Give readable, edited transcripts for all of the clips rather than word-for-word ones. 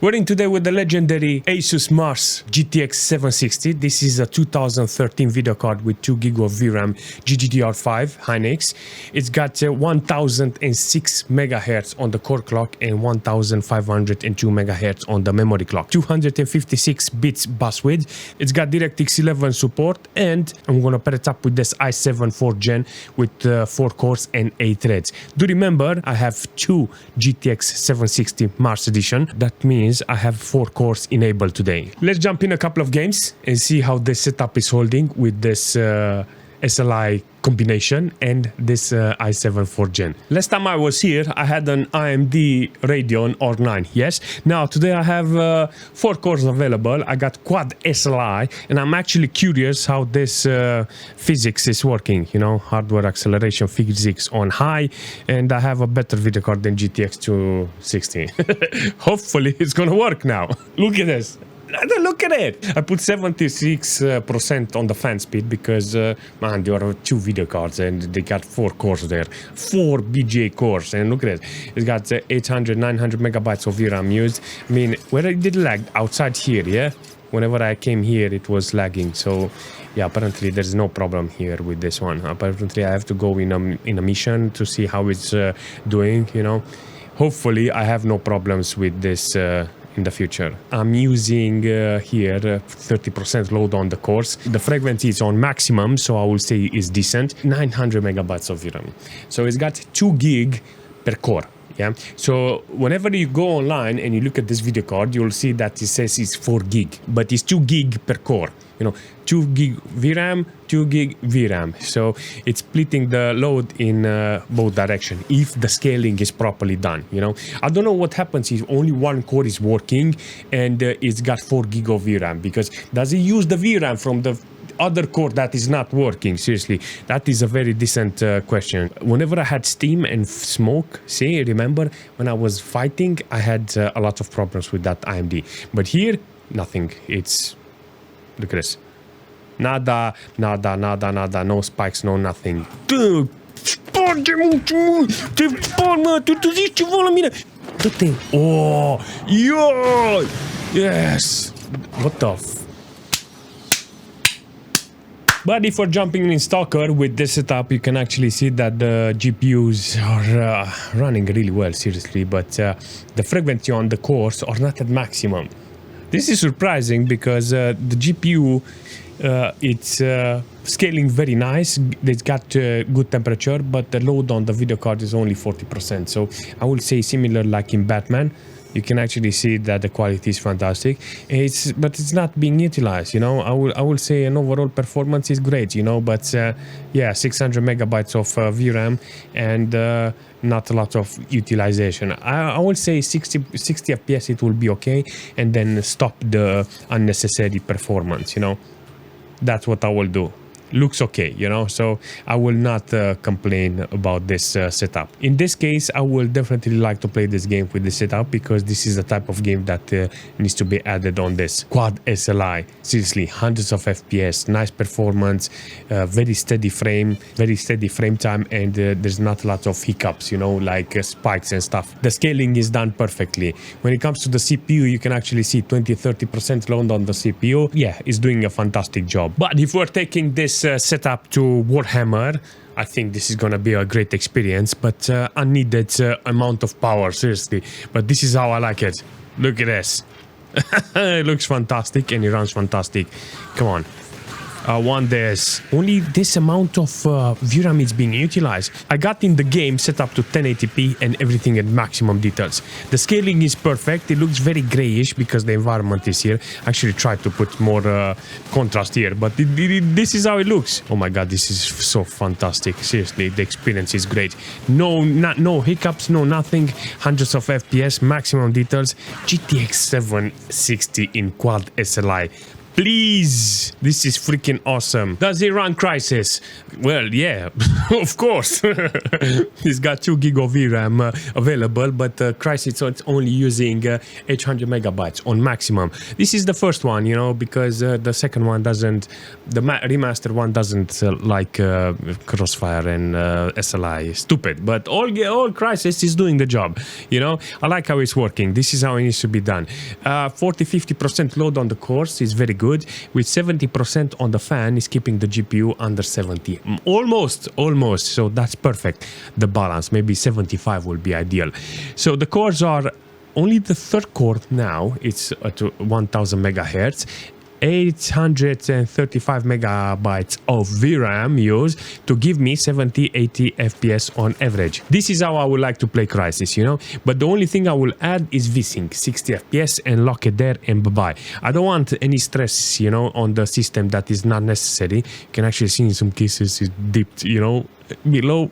We're in today with the legendary ASUS MARS GTX 760. This is a 2013 video card with 2GB of VRAM, GDDR5 Hynix. It's got 1006 MHz on the core clock and 1502 MHz on the memory clock. 256 bits bus width. It's got DirectX 11 support, and I'm gonna pair it up with this i7 4th gen with 4 cores and 8 threads. Do remember, I have two GTX 760 MARS edition. That means I have 4 cores enabled today. Let's jump in a couple of games and see how this setup is holding with this SLI combination and this i7 4th gen. Last time I was here, I had an AMD Radeon R9, yes? Now, today I have 4 cores available. I got Quad SLI, and I'm actually curious how this physics is working, you know, hardware acceleration physics on high, and I have a better video card than GTX 260. Hopefully it's gonna work now. Look at this. Look at it! I put 76% on the fan speed because, man, there are 2 video cards and they got 4 cores there. 4 BGA cores, and look at it. It's got 800, 900 megabytes of VRAM used. I mean, where it did lag? Outside here, yeah? Whenever I came here, it was lagging. So, yeah, apparently there's no problem here with this one. Apparently I have to go in a mission to see how it's doing, you know. Hopefully I have no problems with this in the future. I'm using here 30% load on the cores. The frequency is on maximum, so I will say is decent. 900 megabytes of VRAM. So it's got 2 gig per core. Yeah. So whenever you go online and you look at this video card, you'll see that it says it's 4 gig, but it's 2 gig per core. You know, 2 gig VRAM, 2 gig VRAM. So it's splitting the load in both directions if the scaling is properly done. You know, I don't know what happens if only one core is working and it's got 4 gig of VRAM, because does it use the VRAM from the other core that is not working? Seriously, that is a very decent question. Whenever I had steam and smoke, see, remember when I was fighting, I had a lot of problems with that AMD. But here, nothing. It's, look at this. Nada, nada, nada, nada, no spikes, no nothing. Oh, yeah, yes. What the f? But if we're jumping in S.T.A.L.K.E.R with this setup, you can actually see that the GPUs are running really well, seriously, but the frequency on the cores are not at maximum. This is surprising because the GPU, it's scaling very nice. It's got good temperature, but the load on the video card is only 40%. So I will say similar like in Batman. You can actually see that the quality is fantastic. But it's not being utilized, you know. I will say an overall performance is great, you know, but yeah, 600 megabytes of VRAM and not a lot of utilization. I will say 60 FPS it will be okay, and then stop the unnecessary performance, you know. That's what I will do. Looks okay, you know, so I will not complain about this setup. In this case, I will definitely like to play this game with this setup, because this is the type of game that needs to be added on this Quad SLI. Seriously, hundreds of FPS, nice performance, very steady frame time, and there's not a lot of hiccups, you know, like spikes and stuff. The scaling is done perfectly. When it comes to the CPU, you can actually see 20-30% load on the CPU. Yeah, it's doing a fantastic job. But if we're taking this setup to Warhammer, I think this is gonna be a great experience, but unneeded amount of power, seriously. But this is how I like it. Look at this. It looks fantastic and it runs fantastic. Come on. I want this. Only this amount of VRAM is being utilized. I got in the game set up to 1080p and everything at maximum details. The scaling is perfect. It looks very grayish because the environment is here. I actually tried to put more contrast here, but this is how it looks. Oh my god, this is so fantastic. Seriously, the experience is great. No hiccups, no nothing. Hundreds of FPS, maximum details. GTX 760 in Quad SLI. Please. This is freaking awesome. Does it run Crysis? Well, yeah, of course. It's got 2 gig of VRAM available, but Crysis it's only using 800 megabytes on maximum. This is the first one, you know, because the second one doesn't, the remastered one doesn't like Crossfire and SLI. Stupid, but all Crysis is doing the job, you know. I like how it's working. This is how it needs to be done. 40-50% load on the cores is very good. With 70% on the fan is keeping the GPU under 70. Almost. So that's perfect. The balance, maybe 75 will be ideal. So the cores are only the third core now. It's at 1000 megahertz. 835 megabytes of VRAM used to give me 70-80 FPS on average. This is how I would like to play Crysis, you know. But the only thing I will add is VSync, 60 FPS and lock it there and bye-bye. I don't want any stress, you know, on the system that is not necessary. You can actually see in some cases it's dipped, you know, below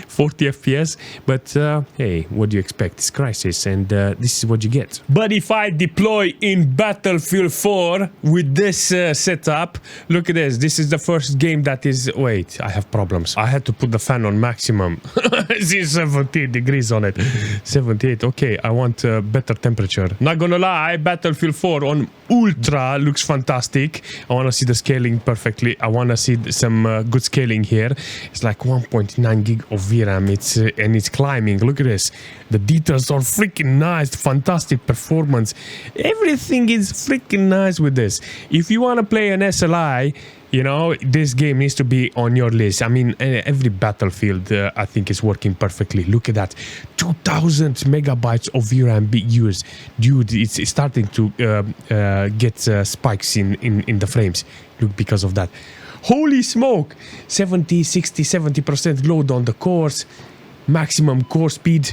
40 FPS, but hey, what do you expect? It's Crysis, and this is what you get. But if I deploy in Battlefield 4 with this setup, look at this. This is the first game that is... Wait, I have problems. I had to put the fan on maximum. It's 17 degrees on it. 78. Okay, I want better temperature. Not gonna lie, Battlefield 4 on Ultra looks fantastic. I want to see the scaling perfectly. I want to see some good scaling here. It's like 1.9 gig of VRAM. It's climbing. Look at this. The details are freaking nice. Fantastic performance. Everything is freaking nice with this. If you want to play an SLI, you know, this game needs to be on your list. I mean, every Battlefield, I think, is working perfectly. Look at that. 2000 megabytes of VRAM being used. Dude, it's starting to get spikes in the frames. Look, because of that. Holy smoke! 70% load on the cores. Maximum core speed.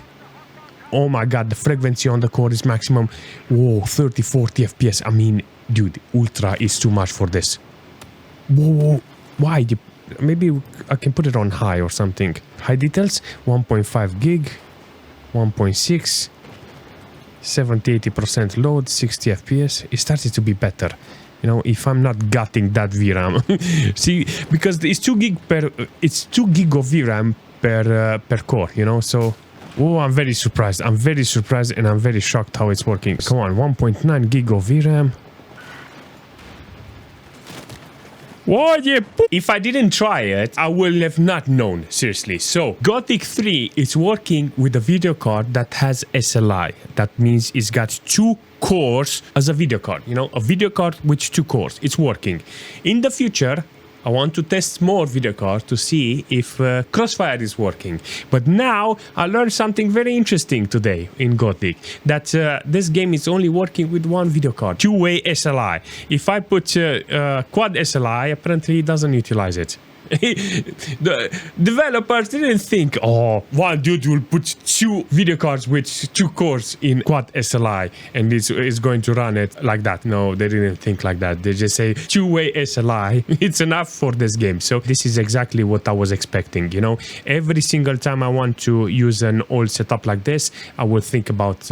Oh my god, the frequency on the core is maximum. Whoa, 30-40 FPS. I mean, dude, Ultra is too much for this. Whoa, why? Maybe I can put it on high or something. High details, 1.5 gig, 1.6, 70-80% load, 60 FPS. It started to be better. You know, if I'm not gutting that VRAM. See, because it's 2 gig of VRAM per core, you know, so... Oh, I'm very surprised. I'm very surprised and I'm very shocked how it's working. Come on, 1.9 gig of VRAM. What? Yeah. If I didn't try it, I will have not known, seriously. So, Gothic 3 is working with a video card that has SLI. That means it's got 2 cores as a video card. You know, a video card with 2 cores. It's working. In the future, I want to test more video cards to see if Crossfire is working. But now I learned something very interesting today in Gothic, that this game is only working with 1 video card, 2-way SLI. If I put Quad SLI, apparently it doesn't utilize it. The developers didn't think, oh, one dude will put 2 video cards with 2 cores in Quad SLI and it's going to run it like that. No, they didn't think like that. They just say 2-way SLI. It's enough for this game. So this is exactly what I was expecting. You know, every single time I want to use an old setup like this, I will think about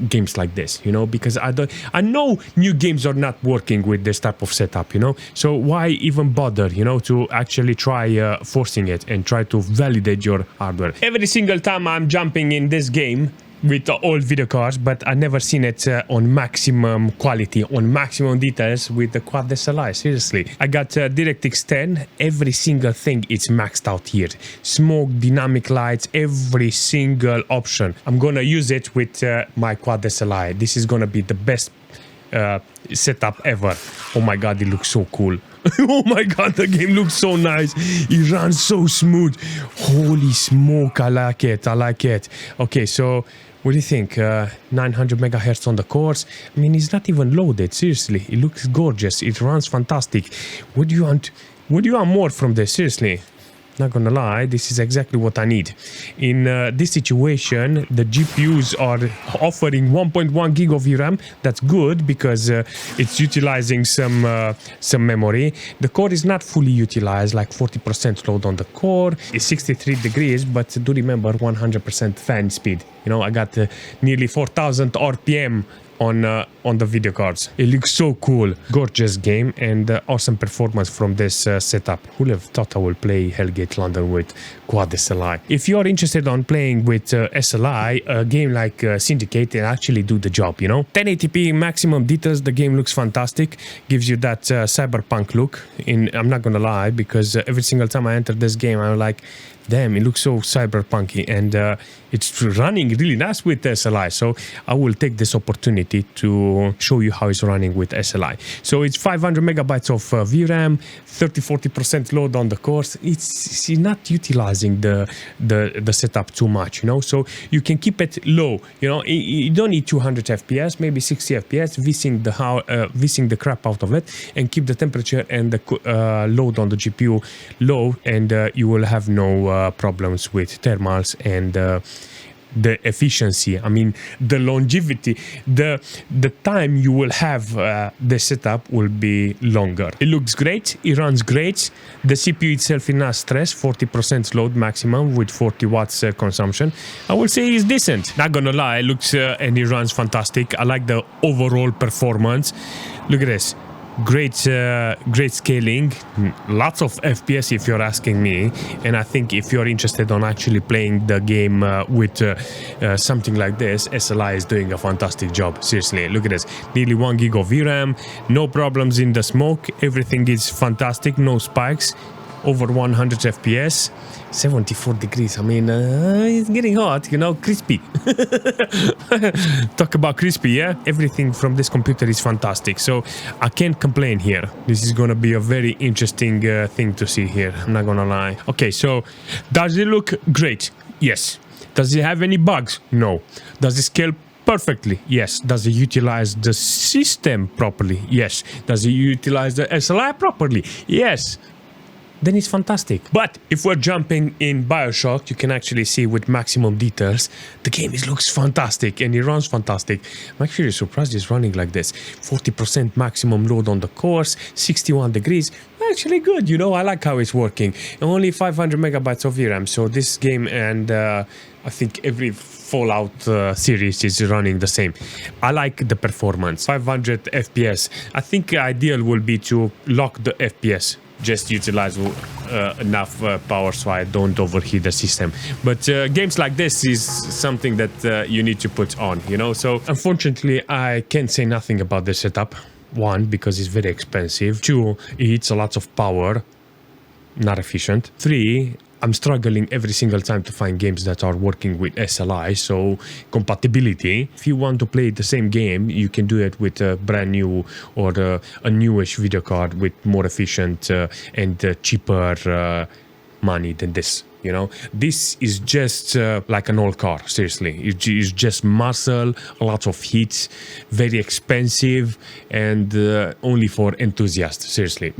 games like this, you know, because I know new games are not working with this type of setup, you know, so why even bother, you know, to actually try forcing it and try to validate your hardware. Every single time I'm jumping in this game with old video cards, but I never seen it on maximum quality, on maximum details with the Quad SLI. Seriously, I got DirectX 10. Every single thing is maxed out here. Smoke, dynamic lights, every single option. I'm gonna use it with my Quad SLI. This is gonna be the best setup ever. Oh my god, it looks so cool. Oh my god, the game looks so nice. It runs so smooth. Holy smoke, I like it. I like it. Okay, so what do you think? 900 megahertz on the cores. I mean, it's not even loaded. Seriously, it looks gorgeous. It runs fantastic. What do you want? What do you want more from this? Seriously. Not gonna lie, this is exactly what I need. In this situation, the GPUs are offering 1.1 gig of VRAM. That's good because it's utilizing some memory. The core is not fully utilized, like 40% load on the core. It's 63 degrees, but do remember 100% fan speed. You know, I got nearly 4,000 RPM on the video cards. It looks so cool. Gorgeous game and awesome performance from this setup. Who would have thought I will play Hellgate London with Quad SLI? If you are interested on playing with SLI, a game like Syndicate, it actually do the job, you know. 1080p maximum details, the game looks fantastic. Gives you that cyberpunk look. I'm not gonna lie, because every single time I enter this game, I'm like, damn, it looks so cyberpunky, and it's running really nice with SLI. So I will take this opportunity to show you how it's running with SLI. So it's 500 megabytes of VRAM, 30-40% load on the cores. It's not utilizing the setup too much, you know. So you can keep it low, you know. You don't need 200 FPS, maybe 60 FPS, VSync the crap out of it, and keep the temperature and the load on the GPU low, and you will have no problems with thermals and the efficiency. I mean, the longevity, the time you will have the setup will be longer. It looks great, it runs great. The CPU itself is not stressed, 40% load maximum with 40 watts consumption. I will say it's decent. Not gonna lie, it looks and it runs fantastic. I like the overall performance. Look at this. Great scaling, lots of FPS if you're asking me, and I think if you're interested on actually playing the game with something like this, SLI is doing a fantastic job. Seriously, look at this, nearly 1 gig of VRAM, no problems in the smoke, everything is fantastic, no spikes, over 100 FPS, 74 degrees. I mean, it's getting hot, you know, crispy. Talk about crispy, yeah? Everything from this computer is fantastic, so I can't complain here. This is gonna be a very interesting thing to see here, I'm not gonna lie. Okay, so does it look great? Yes. Does it have any bugs? No. Does it scale perfectly? Yes. Does it utilize the system properly? Yes. Does it utilize the SLI properly? Yes. Then it's fantastic. But if we're jumping in BioShock, you can actually see with maximum details, the game looks fantastic and it runs fantastic. I'm actually surprised it's running like this. 40% maximum load on the cores, 61 degrees. Actually good, you know, I like how it's working. Only 500 megabytes of VRAM, so this game and I think every Fallout series is running the same. I like the performance. 500 FPS. I think ideal will be to lock the FPS. Just utilize enough power so I don't overheat the system. But games like this is something that you need to put on, you know. So unfortunately, I can't say nothing about the setup. 1, because it's very expensive. 2, it eats a lot of power, not efficient. 3, I'm struggling every single time to find games that are working with SLI, so compatibility. If you want to play the same game, you can do it with a brand new or a newish video card with more efficient and cheaper money than this. You know, this is just like an old car, seriously. It's just muscle, a lot of heat, very expensive, and only for enthusiasts, seriously.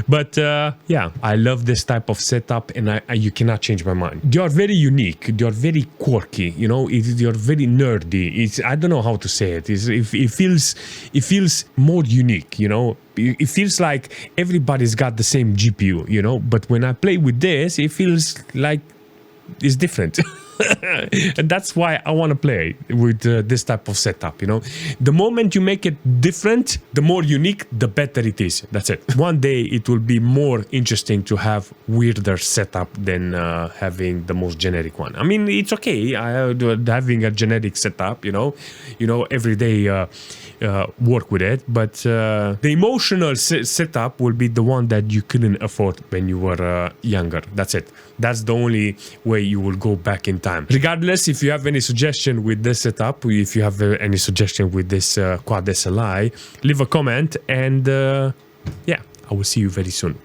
But yeah, I love this type of setup, and you cannot change my mind. They are very unique, they are very quirky, you know, they are very nerdy. I don't know how to say it. It feels more unique, you know. It feels like everybody's got the same GPU, you know, but when I play with this, it feels like it's different. And that's why I want to play with this type of setup, you know. The moment you make it different, the more unique, the better it is. That's it. One day it will be more interesting to have weirder setup than having the most generic one. I mean, it's okay having a generic setup, you know, every day work with it, but the emotional setup will be the one that you couldn't afford when you were younger. That's it. That's the only way you will go back in time. Regardless, if you have any suggestion with this setup, if you have any suggestion with this Quad SLI, leave a comment, and yeah, I will see you very soon.